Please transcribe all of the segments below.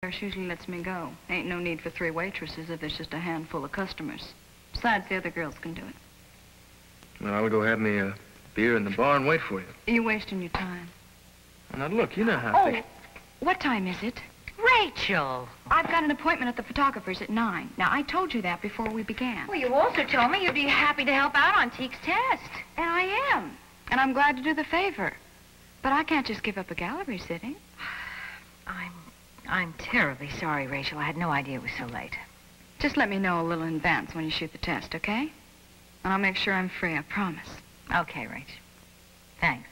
Harris usually lets me go. Ain't no need for 3 waitresses if there's just a handful of customers. Besides, the other girls can do it. Well, I'll go have me a beer in the bar and wait for you. You're wasting your time. Now, look, you know how Oh, what time is it? Rachel! I've got an appointment at the photographer's at 9. Now, I told you that before we began. Well, you also told me you'd be happy to help out on Teek's test. And I am. And I'm glad to do the favor. But I can't just give up a gallery sitting. I'm terribly sorry, Rachel. I had no idea it was so late. Just let me know a little in advance when you shoot the test, okay? And I'll make sure I'm free, I promise. Okay, Rachel. Thanks.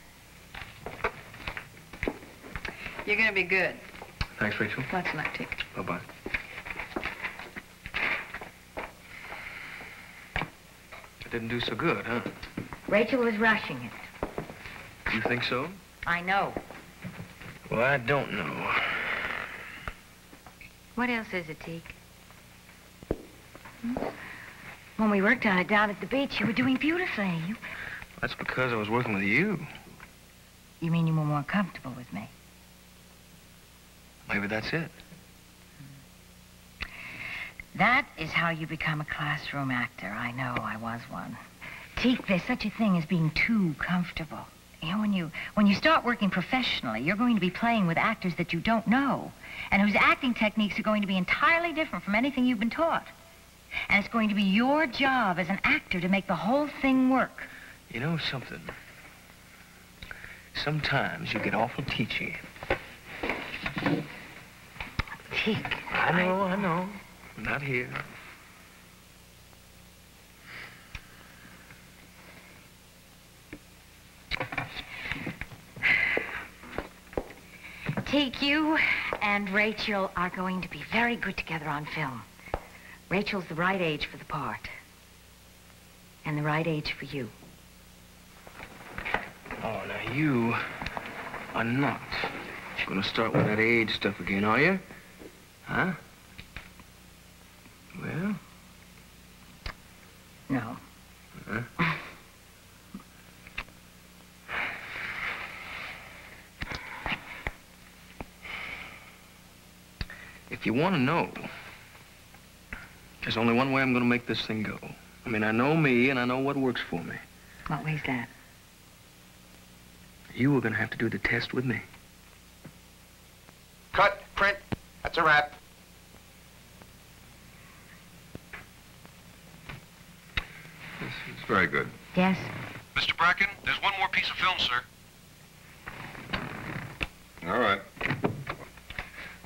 You're gonna be good. Thanks, Rachel. Lots of luck, Teek. Bye-bye. It didn't do so good, huh? Rachel was rushing it. You think so? I know. Well, I don't know. What else is it, Teek? When we worked on it down at the beach, you were doing beautifully. That's because I was working with you. You mean you were more comfortable with me? Maybe that's it. That is how you become a classroom actor. I know, I was one. Teek, there's such a thing as being too comfortable. You know, when you start working professionally, you're going to be playing with actors that you don't know, and whose acting techniques are going to be entirely different from anything you've been taught. And it's going to be your job as an actor to make the whole thing work. You know something? Sometimes you get awful teachy. Teek. I know. Not here. Teek, you and Rachel are going to be very good together on film. Rachel's the right age for the part. And the right age for you. Oh, now you are not gonna start with that age stuff again, are you? Huh? Well? No. Huh? If you want to know, there's only one way I'm going to make this thing go. I mean, I know me, and I know what works for me. What way's that? You were going to have to do the test with me. Cut, print. That's a wrap. It's very good. Yes? Mr. Bracken, there's one more piece of film, sir. All right.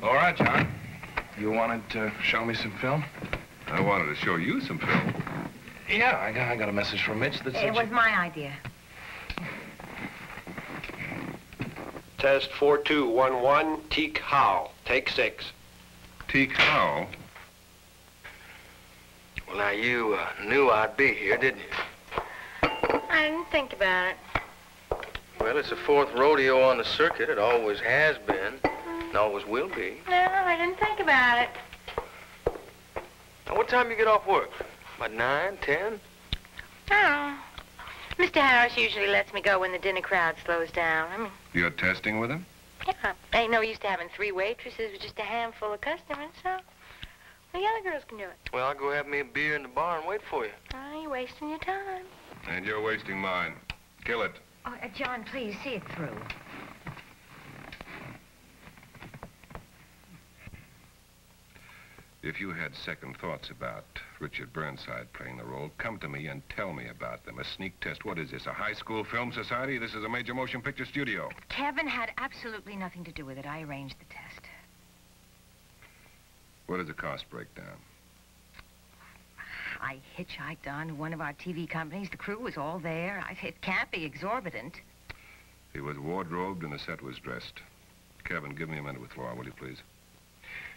All right, John. You wanted to show me some film? I wanted to show you some film. Yeah, I got a message from Mitch that said It was my idea. Test 4211, Teek Howe. Take 6. Teek Howe? Well, now, you knew I'd be here, didn't you? I didn't think about it. Well, it's the 4th rodeo on the circuit. It always has been, and always will be. No, I didn't think about it. Now, what time you get off work? About 9, 10? Oh. Mr. Harris usually lets me go when the dinner crowd slows down. I mean, You're testing with him? yeah, ain't no use to having 3 waitresses with just a handful of customers, so the other girls can do it. Well, I'll go have me a beer in the bar and wait for you. Oh, you're wasting your time. And you're wasting mine. Kill it. Oh, John, please, see it through. If you had second thoughts about Richard Burnside playing the role, come to me and tell me about them. A sneak test. What is this, a high school film society? This is a major motion picture studio. Kevin had absolutely nothing to do with it. I arranged the test. What does the cost break down? I hitchhiked on to one of our TV companies. The crew was all there. It can't be exorbitant. He was wardrobed and the set was dressed. Kevin, give me a minute with Laura, will you please?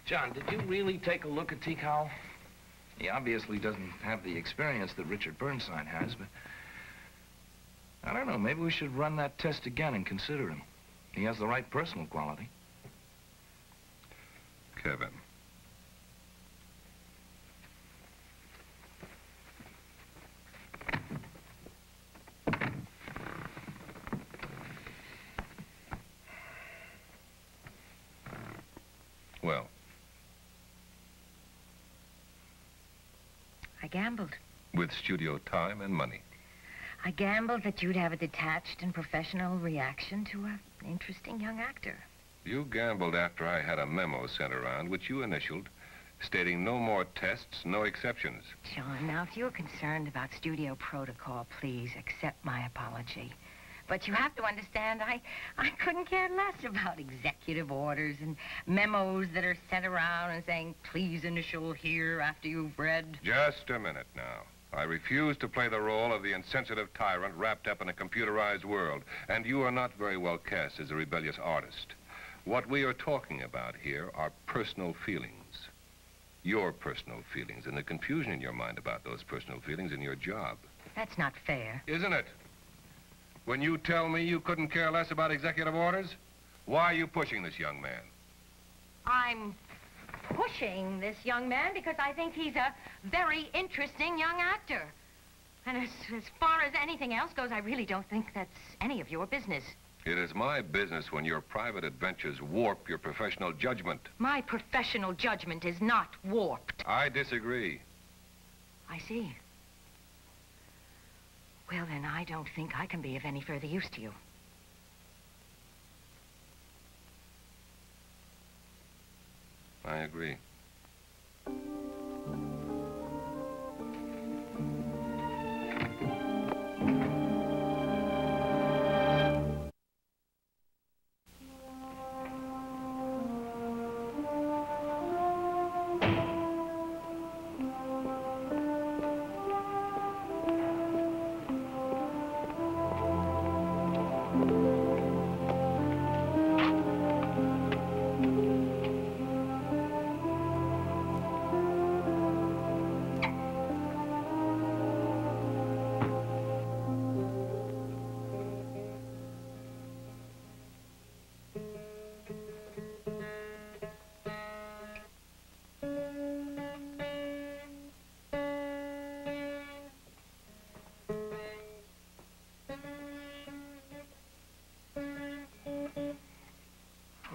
John, did you really take a look at Teek Howe? He obviously doesn't have the experience that Richard Burnside has, but I don't know, maybe we should run that test again and consider him. He has the right personal quality. Kevin. Well, I gambled. With studio time and money. I gambled that you'd have a detached and professional reaction to an interesting young actor. You gambled after I had a memo sent around, which you initialed, stating no more tests, no exceptions. John, now, if you're concerned about studio protocol, please accept my apology. But you have to understand, I couldn't care less about executive orders and memos that are sent around and saying, please initial here after you've read. Just a minute now. I refuse to play the role of the insensitive tyrant wrapped up in a computerized world, and you are not very well cast as a rebellious artist. What we are talking about here are personal feelings. Your personal feelings, and the confusion in your mind about those personal feelings in your job. That's not fair. Isn't it? When you tell me you couldn't care less about executive orders, why are you pushing this young man? I'm pushing this young man because I think he's a very interesting young actor. And as far as anything else goes, I really don't think that's any of your business. It is my business when your private adventures warp your professional judgment. My professional judgment is not warped. I disagree. I see. Well, then, I don't think I can be of any further use to you. I agree.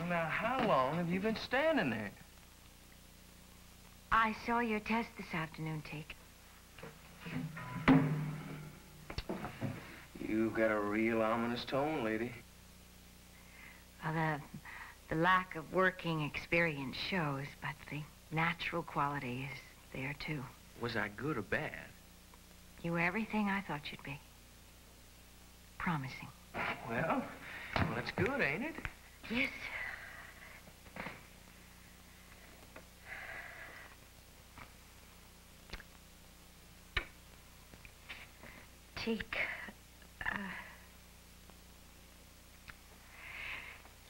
Now, how long have you been standing there? I saw your test this afternoon, Teak. You've got a real ominous tone, lady. Well, the lack of working experience shows, but the natural quality is there, too. Was I good or bad? You were everything I thought you'd be. Promising. Well, that's good, ain't it? Yes. Teak,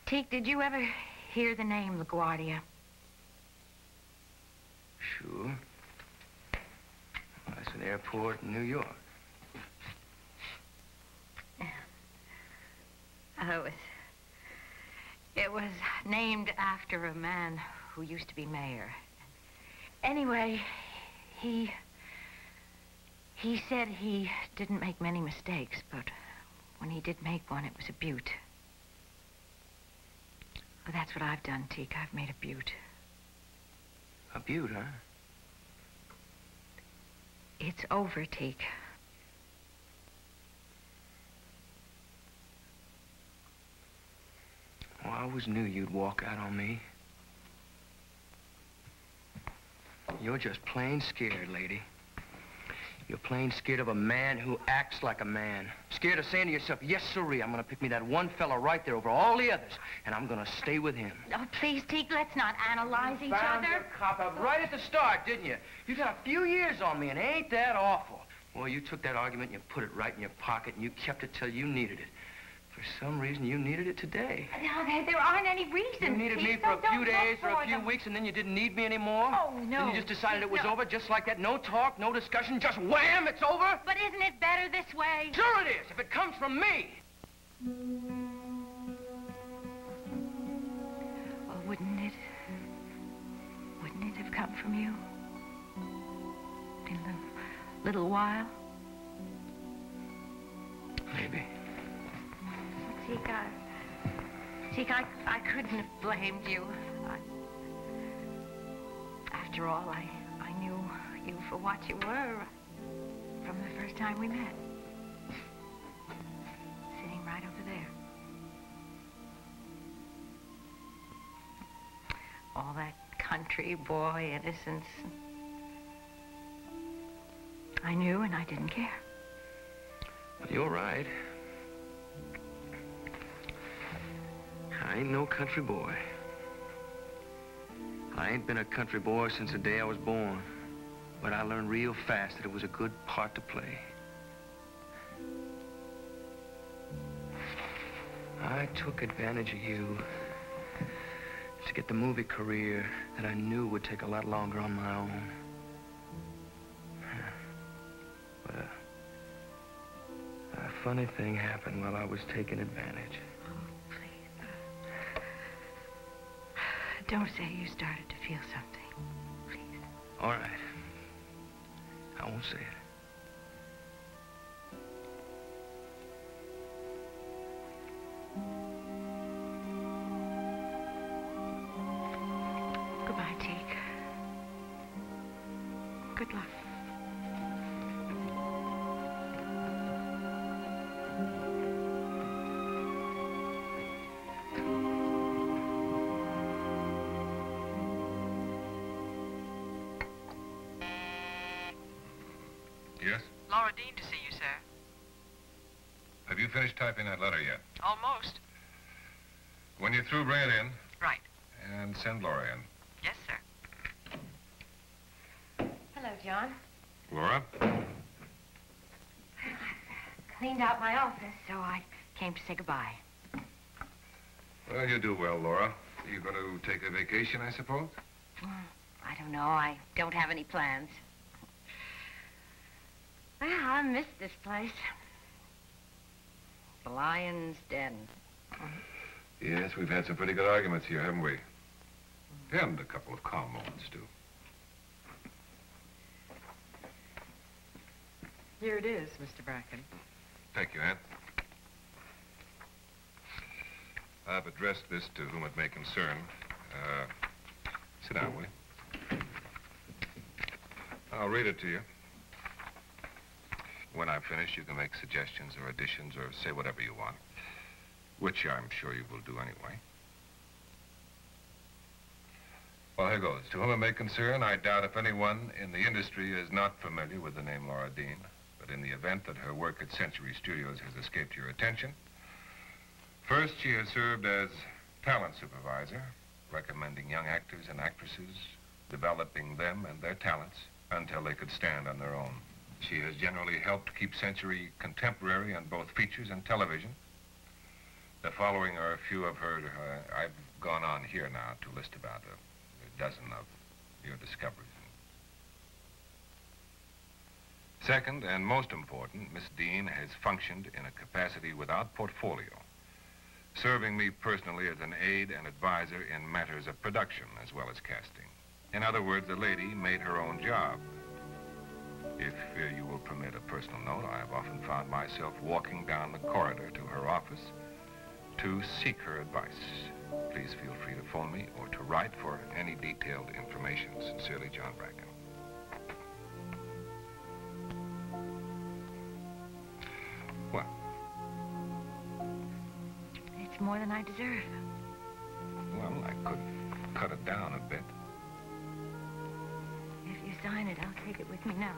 Teak, did you ever hear the name LaGuardia? Sure. That's an airport in New York. It was named after a man who used to be mayor. Anyway, he said he didn't make many mistakes, but when he did make one, it was a beaut. Well, that's what I've done, Teak. I've made a beaut. A beaut, huh? It's over, Teak. Well, I always knew you'd walk out on me. You're just plain scared, lady. You're plain scared of a man who acts like a man. Scared of saying to yourself, yes, sirree, I'm gonna pick me that one fella right there over all the others, and I'm gonna stay with him. Oh, please, Teak, let's not analyze each Found other. your cop-out right at the start, didn't you? You got a few years on me, and ain't that awful? Well, you took that argument and you put it right in your pocket, and you kept it till you needed it. For some reason, you needed it today. No, there aren't any reasons. You needed me Teak. for a Don't few days look or a few them. weeks, and then you didn't need me anymore? Oh, no. Then you just decided it was No. over, just like that. No talk, no discussion, just wham, it's over? But isn't it better this way? Sure it is, if it comes from me. Well, wouldn't it have come from you? In a little while? Maybe. Teak, I couldn't have blamed you. After all, I knew you for what you were from the first time we met. Sitting right over there. All that country boy innocence. I knew and I didn't care. You're right. I ain't no country boy. I ain't been a country boy since the day I was born. But I learned real fast that it was a good part to play. I took advantage of you to get the movie career that I knew would take a lot longer on my own. But a funny thing happened while I was taking advantage. Oh, please. Don't say you started to feel something. Please. All right. I won't say it. Goodbye, Teak. Good luck. Yes? Laura Dean to see you, sir. Have you finished typing that letter yet? Almost. When you're through, bring it in. Right. And send Laura in. Yes, sir. Hello, John. Laura? Cleaned out my office, so I came to say goodbye. Well, you do well, Laura. You're going to take a vacation, I suppose? I don't know. I don't have any plans. Well, I miss this place. The lion's den. Yes, we've had some pretty good arguments here, haven't we? And a couple of calm moments, too. Here it is, Mr. Bracken. Thank you, Aunt. I've addressed this to whom it may concern. Sit down, will you? I'll read it to you. When I'm finished, you can make suggestions or additions or say whatever you want, which I'm sure you will do anyway. Well, here goes. To whom it may concern, I doubt if anyone in the industry is not familiar with the name Laura Dean, but in the event that her work at Century Studios has escaped your attention, first, she has served as talent supervisor, recommending young actors and actresses, developing them and their talents until they could stand on their own. She has generally helped keep Century contemporary on both features and television. The following are a few of her, I've gone on here now to list about a dozen of your discoveries. Second, and most important, Miss Dean has functioned in a capacity without portfolio, serving me personally as an aide and advisor in matters of production as well as casting. In other words, the lady made her own job. If you will permit a personal note, I have often found myself walking down the corridor to her office to seek her advice. Please feel free to phone me or to write for any detailed information. Sincerely, John Bracken. What? It's more than I deserve. Well, I could cut it down a bit. If you sign it, I'll take it with me now.